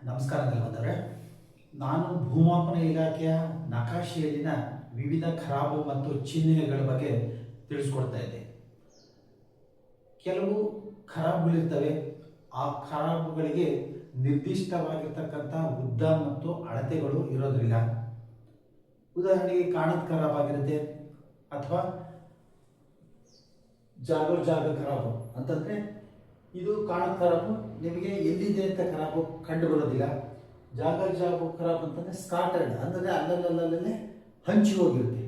ನಮಸ್ಕಾರ ಬಂದವರೇ, ನಾನು ಭೂಮಾಪನ ಇಲಾಖೆಯ ನಕಾಶೆಯಲ್ಲಿನ ವಿವಿಧ ಖರಾಬು ಮತ್ತು ಚಿಹ್ನೆಗಳ ಬಗ್ಗೆ ತಿಳಿಸ್ಕೊಡ್ತಾ ಇದ್ದೆ. ಕೆಲವು ಖರಾಬುಗಳಿರ್ತವೆ. ಆ ಖರಾಬುಗಳಿಗೆ ನಿರ್ದಿಷ್ಟವಾಗಿರ್ತಕ್ಕಂಥ ಉದ್ದ ಮತ್ತು ಅಳತೆಗಳು ಇರೋದ್ರಿಲ್ಲ. ಉದಾಹರಣೆಗೆ ಕಾಣದ ಖರಾಬಾಗಿರುತ್ತೆ ಅಥವಾ ಜಾಗ ಖರಾಬು ಅಂತಂದರೆ, ಇದು ಕಾಣದ ಖರಾಬು ನಿಮಗೆ ಎಲ್ಲಿದೆ ಅಂತ ಖರಾಬು ಕಂಡು ಬರೋದಿಲ್ಲ. ಜಾಗ ಖರಾಬು ಅಂತಂದರೆ ಸ್ಕಾಟರ್ಡ್ ಅಂದರೆ ಅಲ್ಲಲ್ಲೇ ಹಂಚಿ ಹೋಗಿರುತ್ತೆ.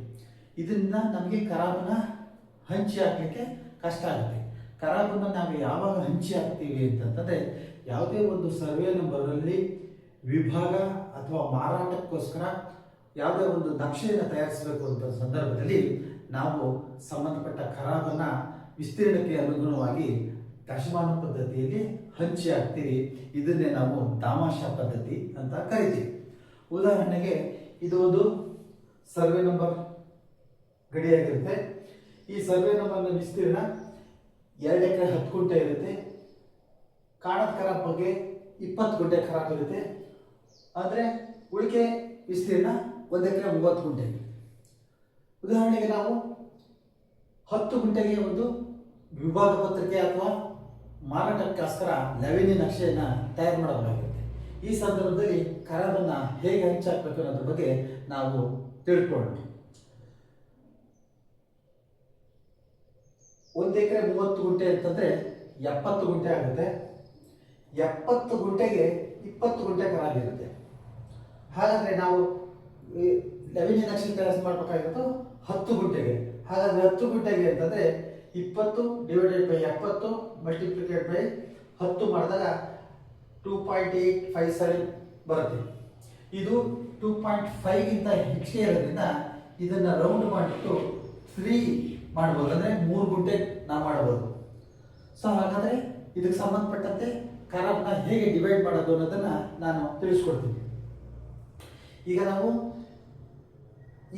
ಇದರಿಂದ ನಮಗೆ ಖರಾಬನ್ನ ಹಂಚಿ ಹಾಕಲಿಕ್ಕೆ ಕಷ್ಟ ಆಗುತ್ತೆ. ಖರಾಬನ್ನು ನಾವು ಯಾವಾಗ ಹಂಚಿ ಹಾಕ್ತೀವಿ ಅಂತಂದರೆ, ಯಾವುದೇ ಒಂದು ಸರ್ವೆ ನಂಬರಲ್ಲಿ ವಿಭಾಗ ಅಥವಾ ಮಾರಾಟಕ್ಕೋಸ್ಕರ ಯಾವುದೇ ಒಂದು ನಕ್ಷೆಯನ್ನು ತಯಾರಿಸಬೇಕು ಅಂತ ಸಂದರ್ಭದಲ್ಲಿ ನಾವು ಸಂಬಂಧಪಟ್ಟ ಖರಾಬನ್ನು ವಿಸ್ತೀರ್ಣಕ್ಕೆ ಅನುಗುಣವಾಗಿ ದಶಮಾನ ಪದ್ಧತಿಯಲ್ಲಿ ಹಂಚಿ ಹಾಕ್ತೀವಿ. ಇದನ್ನೇ ನಾವು ದಾಮಾಷ ಪದ್ಧತಿ ಅಂತ ಕರಿತೀವಿ. ಉದಾಹರಣೆಗೆ, ಇದು ಒಂದು ಸರ್ವೆ ನಂಬರ್ ಗಡಿಯಾಗಿರುತ್ತೆ. ಈ ಸರ್ವೆ ನಂಬರ್ನ ವಿಸ್ತೀರ್ಣ 2 ಎಕರೆ 10 ಗುಂಟೆ ಇರುತ್ತೆ. ಕಾಣದ ಖರಾಬ್ ಬಗ್ಗೆ 20 ಗುಂಟೆ ಖರಾಬ್ ಇರುತ್ತೆ. ಅಂದರೆ ಉಳಿಕೆ ವಿಸ್ತೀರ್ಣ 1 ಎಕರೆ 30 ಗುಂಟೆ. ಉದಾಹರಣೆಗೆ ನಾವು 10 ಗುಂಟೆಗೆ ಒಂದು ವಿಭಾಗ ಪತ್ರಿಕೆ ಅಥವಾ ಮಾರಾಟಕ್ಕೋಸ್ಕರ ಲೆವೆನಿ ನಕ್ಷೆಯನ್ನು ತಯಾರು ಮಾಡಬೇಕಾಗುತ್ತೆ. ಈ ಸಂದರ್ಭದಲ್ಲಿ ಖರಾಬನ್ನು ಹೇಗೆ ಹಂಚಾಕಬೇಕು ಅನ್ನೋದ್ರ ಬಗ್ಗೆ ನಾವು ತಿಳ್ಕೊಳ್ಳೋಣ. 1 ಎಕರೆ 30 ಗುಂಟೆ ಅಂತಂದರೆ 70 ಗುಂಟೆ ಆಗುತ್ತೆ. 70 ಗುಂಟೆಗೆ 20 ಗುಂಟೆ ಖರಾಬಿರುತ್ತೆ. ಹಾಗಾದರೆ ನಾವು ಲೆವೆನಿ ನಕ್ಷೆ ತಯಾರು ಮಾಡಬೇಕಾಗಿರೋದು 10 ಗುಂಟೆಗೆ. ಹಾಗಾದರೆ 10 ಗುಂಟೆಗೆ ಅಂತಂದರೆ 20 ಡಿವೈಡೆಡ್ ಬೈ 70 ಮಲ್ಟಿಪ್ಲಿಕೇಟ್ ಬೈ 10 ಮಾಡಿದಾಗ 2.857 ಬರುತ್ತೆ. ಇದು 2.5ಗಿಂತ ಹೆಚ್ಚಿಗೆ ಇರೋದ್ರಿಂದ ಇದನ್ನು ರೌಂಡ್ ಮಾಡಿಬಿಟ್ಟು 3 ಮಾಡ್ಬೋದು, ಅಂದರೆ 3 ಗುಂಟೆ ನಾವು ಮಾಡ್ಬೋದು. ಸೊ ಹಾಗಾದರೆ ಇದಕ್ಕೆ ಸಂಬಂಧಪಟ್ಟಂತೆ ಖರಾಬನ್ನ ಹೇಗೆ ಡಿವೈಡ್ ಮಾಡೋದು ಅನ್ನೋದನ್ನು ನಾನು ತಿಳಿಸ್ಕೊಡ್ತೀನಿ. ಈಗ ನಾವು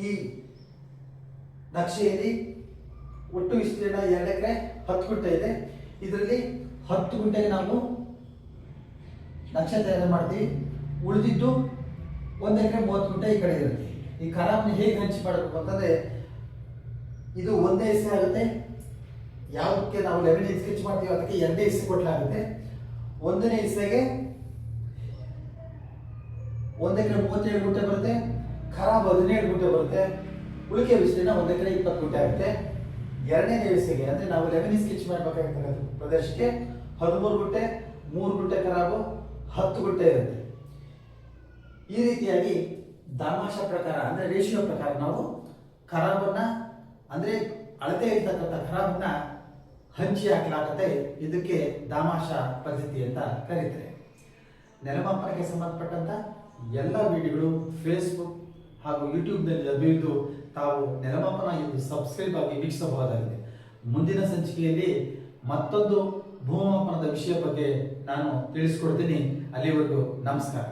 ಈ ನಕ್ಷೆಯಲ್ಲಿ ಒಟ್ಟು ವಿಸ್ತೀರ್ಣ 2 ಎಕರೆ 10 ಗುಂಟೆ ಇದೆ. ಇದರಲ್ಲಿ 10 ಗುಂಟೆಗೆ ನಾವು ನಕ್ಷೆ ತಯಾರು ಮಾಡ್ತೀವಿ. ಉಳಿದಿದ್ದು 1 ಎಕರೆ 30 ಗುಂಟೆ ಈ ಕಡೆ ಇರುತ್ತೆ. ಈ ಖರಾಬನ್ನ ಹೇಗೆ ಹಂಚಿ ಮಾಡಬೇಕು ಅಂತಂದರೆ, ಇದು 1 ಹಿಸ್ಸೆ ಆಗುತ್ತೆ. ಯಾವುದಕ್ಕೆ ನಾವು ಲೆವೆನಿ ಸ್ಕೆಚ್ ಮಾಡ್ತೀವಿ ಅದಕ್ಕೆ 2 ಹಿಸ್ಸೆ ಕೊಡಲಾಗುತ್ತೆ. 1ನೇ ಹಿಸ್ಸೆಗೆ 1 ಎಕರೆ 37 ಗುಂಟೆ ಬರುತ್ತೆ. ಖರಾಬ್ 17 ಗುಂಟೆ ಬರುತ್ತೆ. ಉಳಿಕೆ ವಿಸ್ತೀರ್ಣ 1 ಎಕರೆ 20 ಗುಂಟೆ ಆಗುತ್ತೆ. 2ನೇ ಹಿಸ್ಸೆಗೆ ಅಂದರೆ ನಾವು ಲೆವೆನಿ ಸ್ಕೆಚ್ ಮಾಡಬೇಕಾಗಿರ್ತಕ್ಕಂಥ ಪ್ರದೇಶಕ್ಕೆ 13 ಗುಂಟೆ, 3 ಗುಂಟೆ ಖರಾಬು, 10 ಗುಂಟೆ ಇರುತ್ತೆ. ಈ ರೀತಿಯಾಗಿ ದಾಮಾಷ ಪ್ರಕಾರ ಅಂದರೆ ರೇಷಿಯೋ ಪ್ರಕಾರ ನಾವು ಖರಾಬನ್ನ ಅಂದರೆ ಅಳತೆ ಇರ್ತಕ್ಕಂಥ ಖರಾಬನ್ನ ಹಂಚಿ ಹಾಕಲಾಗುತ್ತೆ. ಇದಕ್ಕೆ ದಾಮಾಷ ಪದ್ಧತಿ ಅಂತ ಕರೀತಾರೆ. ನೆಲಮಾಪನಕ್ಕೆ ಸಂಬಂಧಪಟ್ಟಂತ ಎಲ್ಲ ವಿಡಿಯೋಗಳು ಫೇಸ್ಬುಕ್ ಹಾಗೂ ಯೂಟ್ಯೂಬ್ನಲ್ಲಿ ಲಭ್ಯವಿದ್ದು ತಾವು ನೆಲಮಾಪನ ಎಂದು ಸಬ್ಸ್ಕ್ರೈಬ್ ಆಗಿ ವೀಕ್ಷಿಸಬಹುದಾಗಿದೆ. ಮುಂದಿನ ಸಂಚಿಕೆಯಲ್ಲಿ ಮತ್ತೊಂದು ಭೂಮಾಪನದ ವಿಷಯ ಬಗ್ಗೆ ನಾನು ತಿಳಿಸ್ಕೊಡ್ತೀನಿ. ಅಲ್ಲಿವರೆಗೂ ನಮಸ್ಕಾರ.